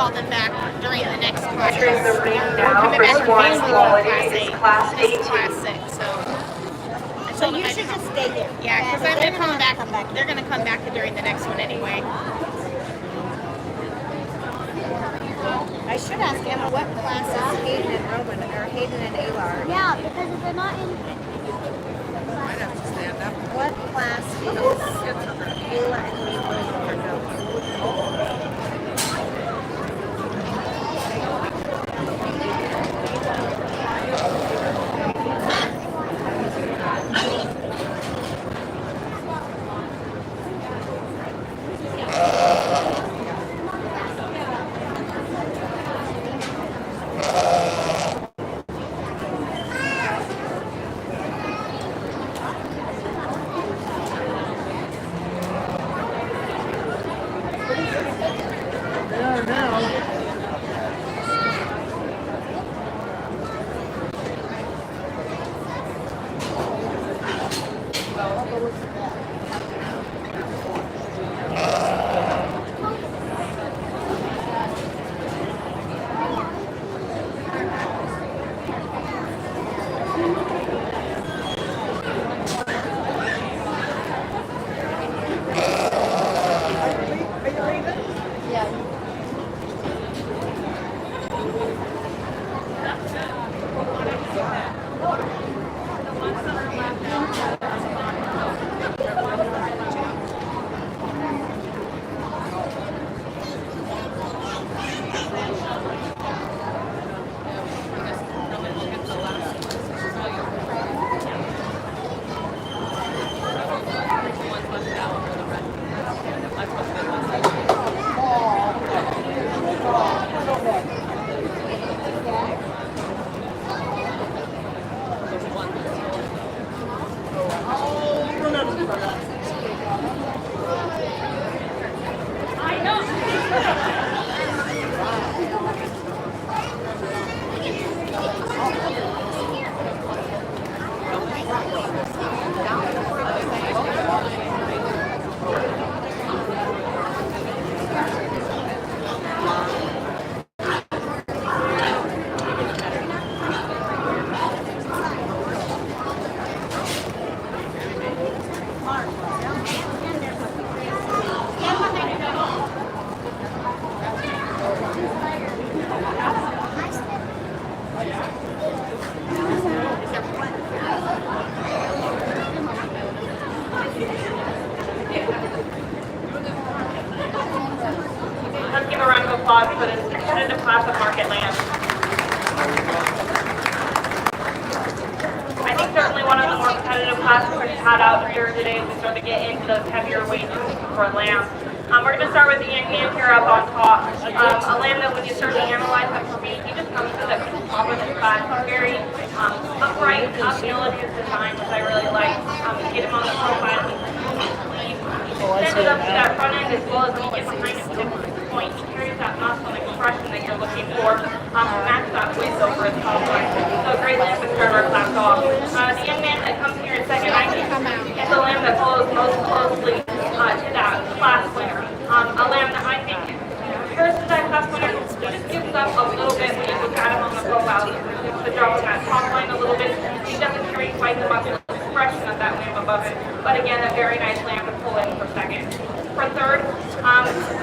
call them back during the next class. Entering the ring now Coming for back swine phase quality class is 8. class This is 18. class 6, So you should just stay there. yeah, because I'm going to come back. They're going to come back during the next one anyway. I should ask Emma what classes Hayden and Roman or Hayden and Ayla are. Yeah, because if they're not in. What class is Ayla and Maple for notes? Let's give a round of applause for this competitive class of market land. I think certainly one of the more competitive classes we've had out here today as we start to get into those heavier weights for lamb. We're going to start with the young man here up on top. A lamb that when you start to analyze him for me, he just comes to the top of his class. Very upright, uphill in his design, which I really like. You get him on the profile, send it up to that front end as well as when you get behind him to the point. He carries that muscle and expression that you're looking for to match that width over his top line. So a great lamb to start our class off. The young man that comes here in second, I think, is the lamb that follows most closely to that class winner. A lamb that I think compares to that class winner, he just gives up a little bit when you look at him on the profile. He seems to drop on that top line a little bit. He doesn't carry quite the muscle expression of that lamb above it. But again, a very nice lamb to pull in for second. For third,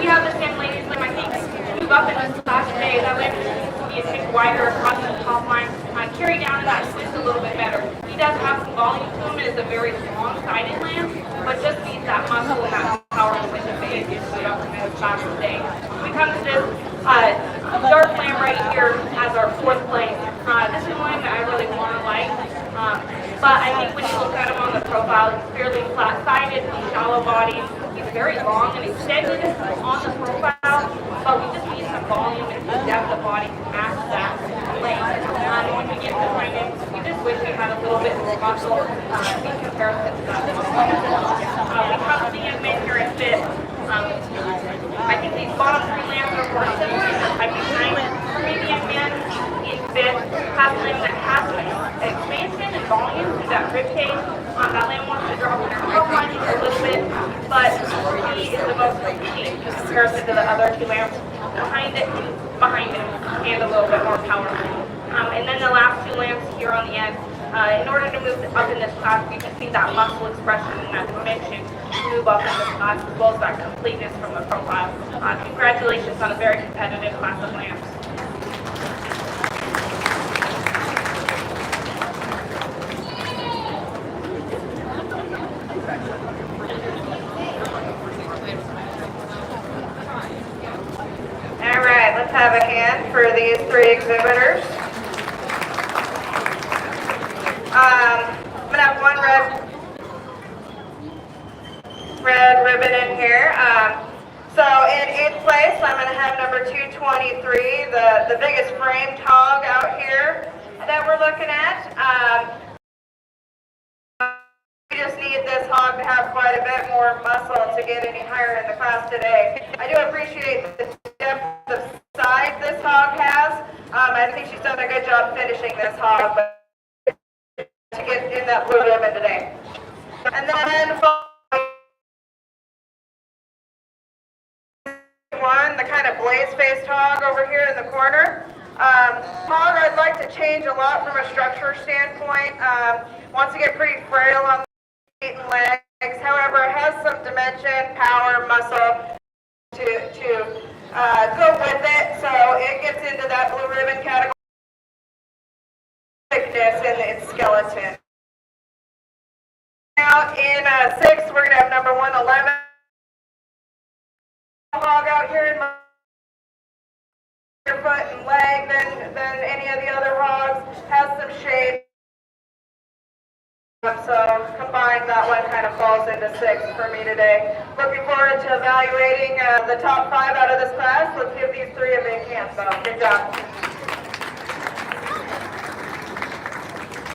we have the same ladies lamb. I think move up in this class today. That lamb seems to be a tick wider across the top line. Carry down in that twist a little bit better. He does have some volume to him. It is a very long-sided lamb, but just needs that muscle and that power to win the big to put up in this class today. We come to this dark lamb right here as our fourth place. This is one that I really want to like. But I think when you look at him on the profile, he's fairly flat-sided, shallow body. He's very long and extended on the profile, but we just need some volume and some depth of body to match that length. When we get behind him, we just wish we had a little bit more muscle in comparison to that. We come to the young man here in fifth. I think these bottom three lambs are more similar to the type of nice. For me, the young man in fifth has a lamb that has some expansion and volume to that rib cage. That lamb wants to drop in her profile a little bit, but he is the most complete in comparison to the other two lambs. Behind behind him and a little bit more powerful. And then the last two lambs here on the end. In order to move up in this class, we just need that muscle expression and that dimension to move up in this class, as well as that completeness from the profile. Congratulations on a very competitive class of lambs. All right, let's have a hand for these three exhibitors. I'm going to have one red ribbon in here. So in eighth place, I'm going to have number 223, the biggest framed hog out here that we're looking at. We just need this hog to have quite a bit more muscle to get any higher in the class today. I do appreciate the depth of side this hog has. I think she's done a good job finishing this hog, but to get in that blue ribbon today. And then one, the kind of blaze-faced hog over here in the corner. Hog I'd like to change a lot from a structure standpoint. Wants to get pretty frail on the feet and legs. However, it has some dimension, power, muscle to go with it. So it gets into that blue ribbon category. Thickness in its skeleton. Now in sixth, we're going to have number 111. Hog out here in my foot and leg than any of the other hogs. Has some shape. So combined, that one kind of falls into sixth for me today. Looking forward to evaluating the top 5 out of this class. Let's give these three a big hand. So good job.